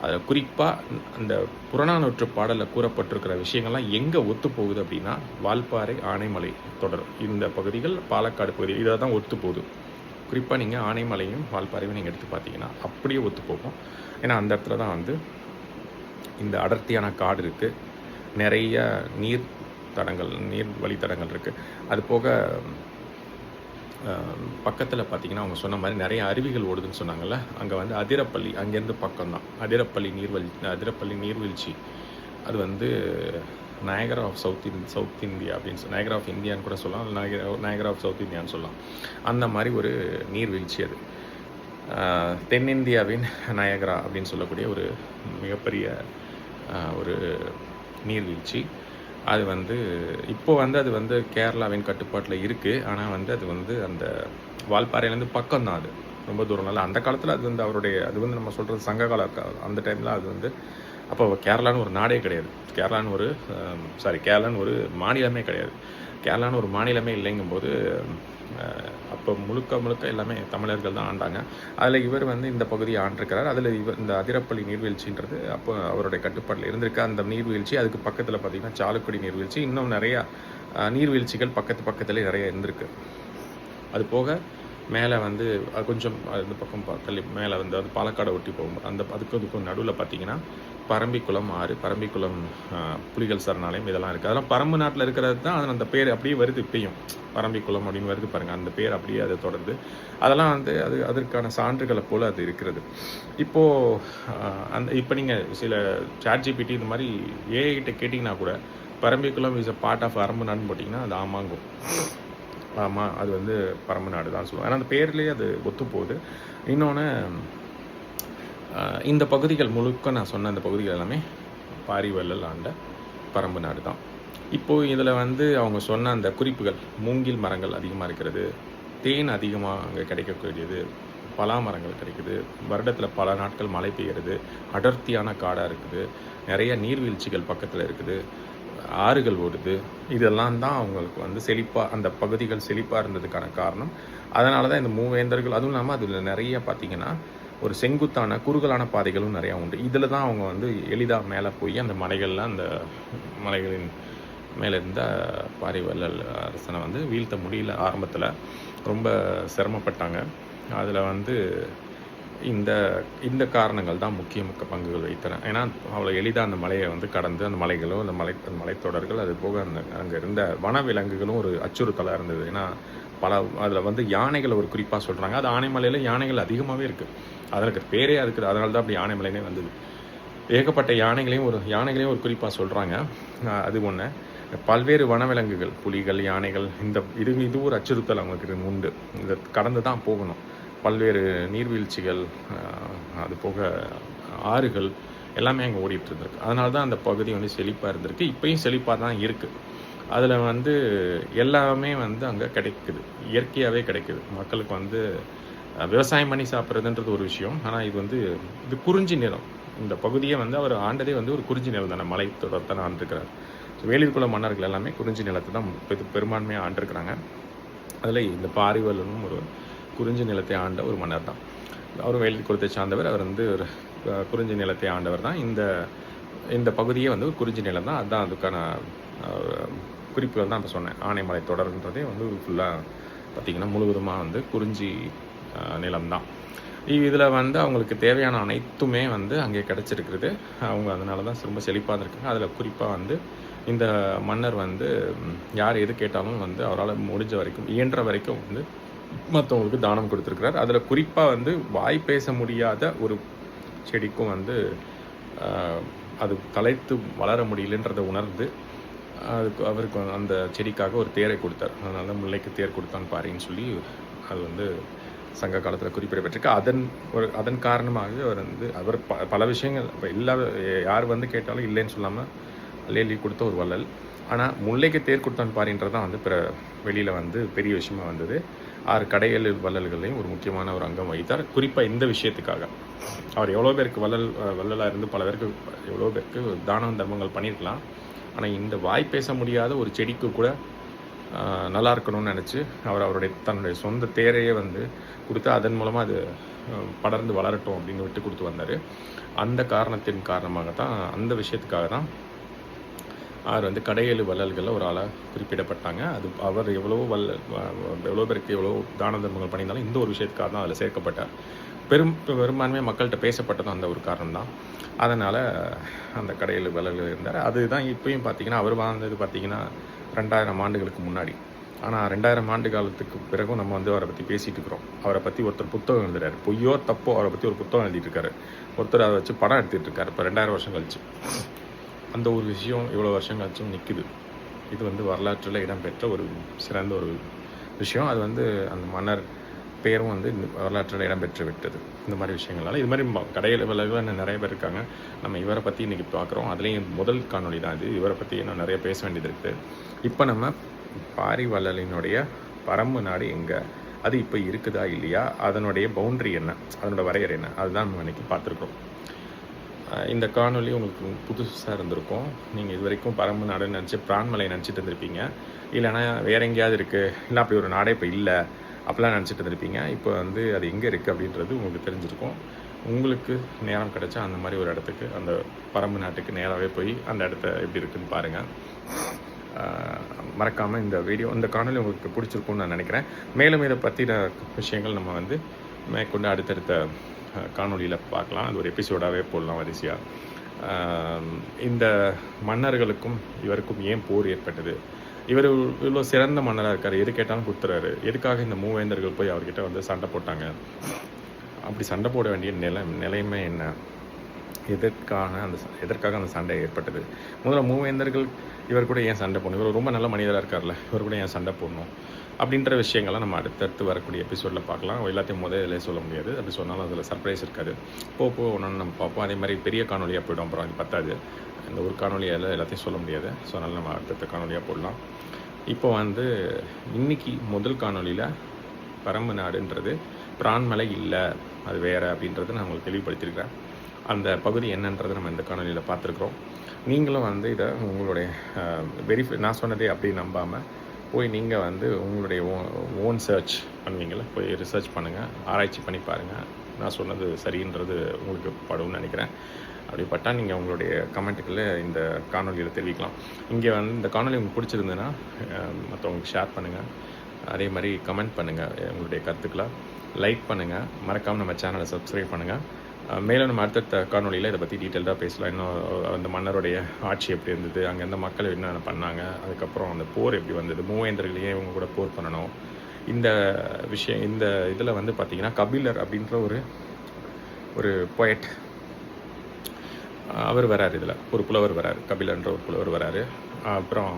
அதில் குறிப்பாக அந்த புறநானூற்று பாடலில் கூறப்பட்டிருக்கிற விஷயங்கள்லாம் எங்கே ஒத்து போகுது அப்படின்னா வால்பாறை, ஆனைமலை தொடர் இந்த பகுதிகள், பாலக்காடு பகுதி இதில் தான் ஒத்து போகுது. குறிப்பாக நீங்கள் ஆனைமலையும் வால்பாறையும் நீங்கள் எடுத்து பார்த்தீங்கன்னா அப்படியே ஒத்து போகும். ஏன்னா அந்த இடத்துல தான் வந்து இந்த அடர்த்தியான காடு இருக்குது, நிறைய நீர் வழித்தடங்கள் இருக்குது. அது போக பக்கத்தில் பார்த்திங்கன்னா அவங்க சொன்ன மாதிரி நிறைய அருவிகள் ஓடுதுன்னு சொன்னாங்கள்ல. அங்கே வந்து அதிரப்பள்ளி, அங்கேருந்து பக்கம்தான் அதிரப்பள்ளி நீர்வீழ்ச்சி. அது வந்து நயகரா ஆஃப் சவுத் இந்தியா அப்படின்னு நயகரா ஆஃப் இந்தியான்னு கூட சொல்லலாம், நயகரா ஆஃப் சவுத் இந்தியான்னு சொல்லலாம். அந்த மாதிரி ஒரு நீர்வீழ்ச்சி அது. தென்னிந்தியாவின் நயகரா அப்படின்னு சொல்லக்கூடிய ஒரு மிகப்பெரிய ஒரு நீர்வீழ்ச்சி. அது வந்து இப்போது வந்து அது வந்து கேரளாவின் கட்டுப்பாட்டில் இருக்குது. ஆனால் வந்து அது வந்து அந்த வால்பாறையிலேருந்து பக்கம்தான், அது ரொம்ப தூரம் இல்லை. அந்த காலத்தில் அது வந்து அது வந்து நம்ம சொல்கிறது சங்ககால அந்த டைமில் அது வந்து அப்போ கேரளான்னு ஒரு நாடே கிடையாது. கேரளான்னு ஒரு மாநிலமே கிடையாது. கேரளான்னு ஒரு மாநிலமே இல்லைங்கும்போது அப்போ முழுக்க எல்லாமே தமிழர்கள் தான் ஆண்டாங்க. அதில் இவர் வந்து இந்த பகுதியை ஆண்டிருக்கிறார். அதில் இந்த அதிரப்பள்ளி நீர்வீழ்ச்சின்றது அப்போ அவருடைய கட்டுப்பாட்டில் இருந்திருக்கு. அந்த நீர்வீழ்ச்சி அதுக்கு பக்கத்தில் பார்த்திங்கன்னா சாலக்குடி நீர்வீழ்ச்சி, இன்னும் நிறையா நீர்வீழ்ச்சிகள் பக்கத்துலேயே நிறைய இருந்திருக்கு. அது போக மேலே வந்து கொஞ்சம் அந்த பக்கம் தள்ளி மேலே வந்து அது பாலக்காடை ஒட்டி போகும்போது அதுக்கும் நடுவில் பார்த்திங்கன்னா பரம்பிக்குளம் ஆறு, பரம்பிக்குளம் புலிகள் சரணாலயம் இதெல்லாம் இருக்குது. அதெல்லாம் பரம்பு நாட்டில் இருக்கிறது தான். அது அந்த பேர் அப்படியே வருது, இப்பயும் பரம்பிக்குளம் அப்படின்னு வருது பாருங்கள். அந்த பேர் அப்படியே அதை தொடர்ந்து அதெல்லாம் வந்து அதற்கான சான்றுகளை போல் அது இருக்கிறது. இப்போது இப்போ நீங்கள் சில ChatGPT இந்த மாதிரி AI கிட்ட கேட்டிங்கன்னா கூட Parambikulam is a part of Parambu நாடுன்னு போட்டிங்கன்னா அது ஆமாங்கும். ஆமாம், அது வந்து பரம்பு நாடு தான் சொல்லுவோம். ஆனால் அந்த பேர்லேயே அது ஒத்து போகுது. இன்னொன்று இந்த பகுதிகள் முழுக்க நான் சொன்ன அந்த பகுதிகள் எல்லாமே பாரி வள்ளல் ஆண்ட பரம்பு நாடு தான். இப்போது இதில் வந்து அவங்க சொன்ன அந்த குறிப்புகள், மூங்கில் மரங்கள் அதிகமாக இருக்கிறது, தேன் அதிகமாக அங்கே கிடைக்கக்கூடியது, பலா மரங்கள் கிடைக்குது, வருடத்தில் பல நாட்கள் மழை பெய்கிறது, அடர்த்தியான காடாக இருக்குது, நிறைய நீர்வீழ்ச்சிகள் பக்கத்தில் இருக்குது, ஆறுகள் ஓடுது. இதெல்லாம் தான் அவங்களுக்கு வந்து செழிப்பாக அந்த பகுதிகள் செழிப்பாக இருந்ததுக்கான காரணம். அதனால தான் இந்த மூவேந்தர்கள், அதுவும் இல்லாமல் அதில் நிறைய பார்த்திங்கன்னா ஒரு செங்குத்தான குறுகலான பாதைகளும் நிறையா உண்டு. இதில் தான் அவங்க வந்து எளிதாக மேலே போய் அந்த மலைகளின் மேலே இருந்த பாரி வள்ளல் அரசனை வந்து வீழ்த்த முடியல. ஆரம்பத்தில் ரொம்ப சிரமப்பட்டாங்க. அதில் வந்து இந்த காரணங்கள் தான் முக்கிய பங்குகள் வகித்தன. ஏன்னா அவ்வளோ எளிதாக அந்த மலையை வந்து கடந்து அந்த மலைகளும் அந்த மலைத்தொடர்கள், அது போக அங்கே இருந்த வனவிலங்குகளும் ஒரு அச்சுறுத்தலாக இருந்தது. ஏன்னா அதில் வந்து யானைகள் ஒரு குறிப்பாக சொல்கிறாங்க. அது ஆனைமலையில் யானைகள் அதிகமாகவே இருக்குது. அதற்கு பேரே அதுக்கு அதனால தான் அப்படி ஆனைமலைனே வந்தது. ஏகப்பட்ட யானைகளையும் ஒரு குறிப்பாக சொல்கிறாங்க. அது ஒன்று. பல்வேறு வனவிலங்குகள், புலிகள், யானைகள், இது ஒரு அச்சுறுத்தல் அவங்களுக்கு உண்டு. இதை கடந்து தான் போகணும். பல்வேறு நீர்வீழ்ச்சிகள், அது போக ஆறுகள் எல்லாமே அங்கே ஓடிட்டு இருந்திருக்கு. அதனால தான் அந்த பகுதி வந்து செழிப்பாக இருந்திருக்கு. இப்போயும் செழிப்பாக தான் இருக்குது. அதில் வந்து எல்லாமே வந்து அங்கே கிடைக்குது, இயற்கையாகவே கிடைக்குது. மக்களுக்கு வந்து விவசாயம் பண்ணி சாப்பிட்றதுன்றது ஒரு விஷயம். ஆனால் இது குறிஞ்சி நிலம். இந்த பகுதியை வந்து அவர் ஆண்டதே வந்து ஒரு குறிஞ்சி நிலம் தானே, மலை தொடர் தானே ஆண்டிருக்கிறார். வேளிர்குல மன்னர்கள் எல்லாமே குறிஞ்சி நிலத்தை தான் பெரும்பான்மையாக ஆண்டிருக்கிறாங்க. அதில் இந்த பாரி வள்ளலும் ஒரு குறிஞ்சி நிலத்தை ஆண்ட ஒரு மன்னர் தான். அவர் வேளிர் குலத்தை சார்ந்தவர். அவர் வந்து ஒரு குறிஞ்சி நிலத்தை ஆண்டவர் தான். இந்த பகுதியே வந்து ஒரு குறிஞ்சி நிலம் தான். அதுதான் அதுக்கான குறிப்புகள் தான் இப்போ சொன்னேன். ஆனைமலை தொடர்ன்றதே வந்து ஃபுல்லாக பார்த்திங்கன்னா முழுவதுமாக வந்து குறிஞ்சி நிலம்தான். இதில் வந்து அவங்களுக்கு தேவையான அனைத்துமே வந்து அங்கே கிடச்சிருக்கிறது. அவங்க அதனால தான் ரொம்ப செழிப்பாக இருக்காங்க. அதில் குறிப்பாக வந்து இந்த மன்னர் வந்து யார் எது கேட்டாலும் வந்து அவரால் முடிஞ்ச வரைக்கும், இயன்ற வரைக்கும் வந்து மற்றவங்களுக்கு தானம் கொடுத்துருக்கிறார். அதில் குறிப்பாக வந்து வாய் பேச முடியாத ஒரு செடிக்கும் வந்து அது தலைத்து வளர முடியலன்றதை உணர்ந்து அவருக்கு அந்த செடிக்காக ஒரு தேரை கொடுத்தார். அதனால முல்லைக்கு தேர் கொடுத்தான் பாரின்னு சொல்லி அது வந்து சங்க காலத்தில் குறிப்பிடப்பட்டிருக்கு. அதன் காரணமாகவே அவர் பல விஷயங்கள் இப்போ யார் வந்து கேட்டாலும் இல்லைன்னு சொல்லாமல் அள்ளி கொடுத்த ஒரு வள்ளல். ஆனால் முல்லைக்கு தேர் கொடுத்தான் பாரின்றது தான் வந்து வெளியில் வந்து பெரிய விஷயமா வந்தது. 6 கடையெழு வள்ளல்களையும் ஒரு முக்கியமான ஒரு அங்கம் வகித்தார். குறிப்பாக இந்த விஷயத்துக்காக அவர் எவ்வளோ பேருக்கு வள்ளலாக இருந்து பல பேருக்கு எவ்வளோ பேருக்கு தானம் தர்மங்கள் பண்ணியிருக்கலாம். ஆனால் இந்த வாய் பேச முடியாத ஒரு செடிக்கு கூட நல்லா இருக்கணும்னு நினச்சி தன்னுடைய சொந்த தேரையே வந்து கொடுத்து அதன் மூலமாக அது படர்ந்து வளரட்டும் அப்படின்னு விட்டு கொடுத்து வந்தார். அந்த காரணத்தின் காரணமாக தான், அந்த விஷயத்துக்காக தான் அவர் வந்து கடையெழு வள்ளல்களில் ஒரு ஆளாக குறிப்பிடப்பட்டாங்க. அவர் எவ்வளோ பேருக்கு எவ்வளோ தான தர்மங்கள் பண்ணியிருந்தாலும் இந்த ஒரு விஷயத்துக்காக தான் அதில் சேர்க்கப்பட்டார். பெரும்பான்மையாக மக்கள்கிட்ட பேசப்பட்டதும் அந்த ஒரு காரணம் தான். அதனால் அந்த கடையெழு வள்ளல்கள் இருந்தார். அதுதான் இப்பயும் பார்த்திங்கன்னா அவர் வாழ்ந்தது பார்த்திங்கன்னா 2000 ஆண்டுகளுக்கு முன்னாடி. ஆனால் 2000 ஆண்டு காலத்துக்கு பிறகும் நம்ம வந்து அவரை பற்றி பேசிகிட்டு இருக்கிறோம். அவரை பற்றி ஒருத்தர் புத்தகம் எழுதுறாரு, பொய்யோ தப்போ அவரை பற்றி ஒரு புத்தகம் எழுதிட்டு இருக்காரு. ஒருத்தர் அதை வச்சு படம் எடுத்துகிட்டு இருக்காரு. இப்போ 2000 வருஷம் கழிச்சு அந்த ஒரு விஷயம் இவ்வளோ வருஷம் கழிச்சும் நிற்குது. இது வந்து வரலாற்றில் இடம்பெற்ற ஒரு சிறந்த ஒரு விஷயம். அது வந்து அந்த மன்னர் பேரும் வந்து வரலாற்றில் இடம்பெற்று விட்டது. இந்த மாதிரி விஷயங்களால் இது மாதிரி கடையெழு வள்ளல்கள் நிறைய பேர் இருக்காங்க. நம்ம இவரை பற்றி இன்றைக்கி பார்க்குறோம். அதுலேயும் முதல் காணொலி தான் இது. இவரை பற்றி இன்னும் நிறைய பேச வேண்டியது இருக்குது. இப்போ நம்ம பாரி வள்ளலினுடைய பரம்பு நாடு எங்கே, அது இப்போ இருக்குதா இல்லையா, அதனுடைய பவுண்ட்ரி என்ன, அதனோட வரையறை என்ன, அதுதான் நம்ம இன்றைக்கி பார்த்துருக்கோம். இந்த காணொலி உங்களுக்கு புதுசாக இருந்திருக்கும். நீங்கள் இது வரைக்கும் பரம்பு நாடுன்னு நினச்சி பிரான்மலை நினச்சிட்டு இருந்திருப்பீங்க. இல்லைனா வேறு எங்கேயாவது இருக்குது, இல்லை அப்படி ஒரு நாடே இப்போ இல்லை அப்படிலாம் நினச்சிட்டு இருந்திருப்பீங்க. இப்போ வந்து அது எங்கே இருக்குது அப்படின்றது உங்களுக்கு தெரிஞ்சிருக்கும். உங்களுக்கு நேரம் கிடச்சா அந்த மாதிரி ஒரு இடத்துக்கு, அந்த பரம்பு நாட்டுக்கு நேராகவே போய் அந்த இடத்த எப்படி இருக்குதுன்னு பாருங்கள். மறக்காமல் இந்த காணொலி உங்களுக்கு பிடிச்சிருக்கும்னு நான் நினைக்கிறேன். மேலும் இதை பற்றின விஷயங்கள் நம்ம வந்து மேற்கொண்டு அடுத்தடுத்த காணொலியில் பார்க்கலாம். அது ஒரு எபிசோடாகவே போடலாம் வரிசையாக. இந்த மன்னர்களுக்கும் இவருக்கும் ஏன் போர் ஏற்பட்டது, இவர் இவ்வளோ சிறந்த மன்னராக இருக்கார், எது கேட்டாலும் கொடுத்துறாரு, எதுக்காக இந்த மூவேந்தர்கள் போய் அவர்கிட்ட வந்து சண்டை போட்டாங்க, அப்படி சண்டை போட வேண்டிய நிலைமை என்ன, எதற்காக அந்த சண்டை ஏற்பட்டது, முதல்ல மூவேந்தர்கள் இவர் கூட ஏன் சண்டை போடணும், இவர் ரொம்ப நல்ல மனிதராக இருக்கார்ல, இவர் கூட ஏன் சண்டை போடணும் அப்படின்ற விஷயங்கள்லாம் நம்ம அடுத்தடுத்து வரக்கூடிய எபிசோடில் பார்க்கலாம். எல்லாத்தையும் முதல்ல சொல்ல முடியாது, அப்படி சொன்னாலும் அதில் சர்ப்ரைஸ் இருக்காது. ஒன்று நம்ம பார்ப்போம். அதே மாதிரி பெரிய காணொலியாக போய்டும், அப்புறம் அது பத்தாது. இந்த ஒரு காணொலியால் எல்லாத்தையும் சொல்ல முடியாது. ஸோ அதனால் நம்ம அடுத்தடுத்த காணொலியாக போடலாம். இப்போ வந்து இன்றைக்கி முதல் காணொலியில் பரம்பு நாடுன்றது பிரான்மலை இல்லை, அது வேறு அப்படின்றத நான் உங்களுக்கு தெளிவுபடுத்தியிருக்கிறேன். அந்த பகுதி என்னன்றதை நம்ம இந்த காணொலியில் பார்த்துருக்குறோம். நீங்களும் வந்து இதை உங்களுடைய நான் சொன்னதே அப்படி நம்பாமல் போய் நீங்கள் வந்து உங்களுடைய ஓன் சர்ச் பண்ணுவீங்கள, போய் ரிசர்ச் பண்ணுங்கள், ஆராய்ச்சி பண்ணி பாருங்கள். நான் சொன்னது சரின்றது உங்களுக்கு படும்னு நினைக்கிறேன். அப்படிப்பட்டால் நீங்கள் உங்களுடைய கமெண்ட்டுக்களில் இந்த காணொலியில் தெரிவிக்கலாம். இங்கே வந்து இந்த காணொலி உங்களுக்கு பிடிச்சிருந்ததுன்னா மற்றவங்களுக்கு ஷேர் பண்ணுங்கள். அதே மாதிரி கமெண்ட் பண்ணுங்கள், உங்களுடைய கருத்துக்களை லைக் பண்ணுங்கள். மறக்காமல் நம்ம சேனலை சப்ஸ்கிரைப் பண்ணுங்கள். மேலும் நம்ம அடுத்த காணொலியில் இதை பற்றி டீட்டெயில்டாக பேசலாம். இன்னும் அந்த மன்னருடைய ஆட்சி எப்படி இருந்தது, அங்கே இருந்த மக்கள் என்னென்ன பண்ணாங்க, அதுக்கப்புறம் அந்த போர் எப்படி வந்தது, மூவேந்தர்களையே இவங்க கூட போர் பண்ணணும், இந்த விஷயம். இந்த இதில் வந்து பார்த்திங்கன்னா கபிலர் அப்படின்ற ஒரு பொயட் அவர் வராரு. இதில் ஒரு புலவர் வராரு, கபிலன்ற ஒரு புலவர் வராரு. அப்புறம்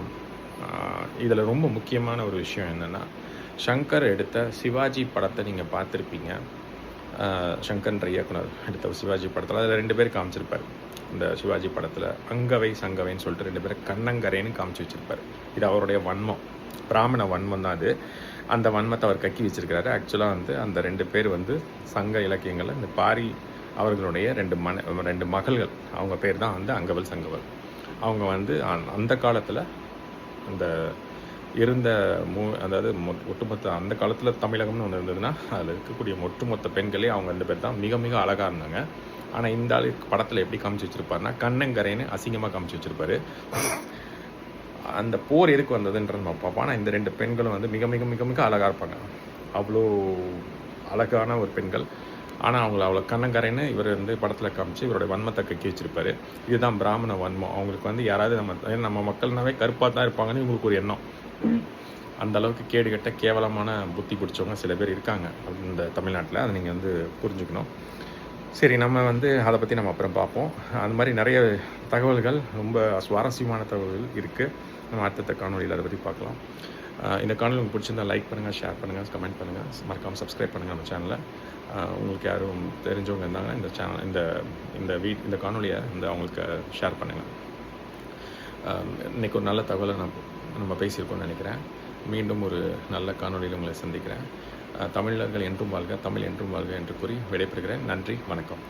இதில் ரொம்ப முக்கியமான ஒரு விஷயம் என்னென்னா, சங்கர் எடுத்த சிவாஜி படத்தை நீங்கள் பார்த்துருப்பீங்க. சங்கர்ன்ற இயக்குனர் எடுத்த சிவாஜி படத்தில் அதில் 2 பேர் காமிச்சிருப்பார். இந்த சிவாஜி படத்தில் அங்கவை சங்கவைன்னு சொல்லிட்டு 2 பேர் கண்ணங்கரைன்னு காமிச்சு வச்சுருப்பார். இது அவருடைய வன்மம், பிராமண வன்மம் தான் அது. அந்த வன்மத்தை அவர் கக்கி வச்சிருக்கிறாரு. ஆக்சுவலாக வந்து அந்த 2 பேர் வந்து சங்க இலக்கியங்களில் இந்த பாரி அவர்களுடைய 2 மகள்கள், அவங்க பேர் தான் வந்து அங்கவல் சங்கவல். அவங்க வந்து அந்த காலத்தில் அந்த இருந்த அதாவது ஒட்டுமொத்த அந்த காலத்தில் தமிழகம்னு ஒன்று இருந்ததுன்னா அதில் இருக்கக்கூடிய ஒட்டுமொத்த பெண்களே அவங்க 2 பேர் தான் மிக மிக அழகாக இருந்தாங்க. ஆனால் இந்த ஆளு படத்தில் எப்படி காமிச்சு வச்சுருப்பாருன்னா கண்ணங்கரைன்னு அசிங்கமாக காமிச்சு வச்சுருப்பாரு. அந்த போர் எதுக்கு வந்ததுன்றது நம்ம பார்ப்போம். ஆனால் இந்த 2 பெண்களும் வந்து மிக மிக மிக மிக அழகாக இருப்பாங்க. அவ்வளோ அழகான ஒரு பெண்கள். ஆனால் அவங்கள அவ்வளோ கண்ணங்கரைன்னு இவர் வந்து படத்தில் காமிச்சு இவருடைய வன்மத்தை கக்கி வச்சுருப்பாரு. இதுதான் பிராமண வன்மம். அவங்களுக்கு வந்து யாராவது நம்ம மக்கள்னாவே கருப்பாக தான் இருப்பாங்கன்னு இவங்களுக்கு ஒரு எண்ணம். அந்த அளவுக்கு கேடுகட்ட கேவலமான புத்தி பிடிச்சவங்க சில பேர் இருக்காங்க இந்த தமிழ்நாட்டில். அதை நீங்கள் வந்து புரிஞ்சுக்கணும். சரி, நம்ம வந்து அதை பற்றி நம்ம அப்புறம் பார்ப்போம். அந்த மாதிரி நிறைய தகவல்கள், ரொம்ப சுவாரஸ்யமான தகவல்கள் இருக்குது. நம்ம அடுத்த காணொலியில் அதை பற்றி பார்க்கலாம். இந்த காணொலி உங்களுக்கு பிடிச்சிருந்தா லைக் பண்ணுங்கள், ஷேர் பண்ணுங்கள், கமெண்ட் பண்ணுங்கள், மறக்காமல் சப்ஸ்கிரைப் பண்ணுங்கள் நம்ம சேனலை. உங்களுக்கு யாரும் தெரிஞ்சவங்க இருந்தாங்கன்னா இந்த சேனல் இந்த காணொலியை அவங்களுக்கு ஷேர் பண்ணுங்கள். இன்றைக்கி ஒரு நல்ல தகவலை நம்ம பேசியிருக்கோம்னு நினைக்கிறேன். மீண்டும் ஒரு நல்ல காணொலியில் உங்களை சந்திக்கிறேன். தமிழர்கள் என்றும் வாழ்க, தமிழ் என்றும் வாழ்க என்று கூறி விடைபெறுகிறேன். நன்றி, வணக்கம்.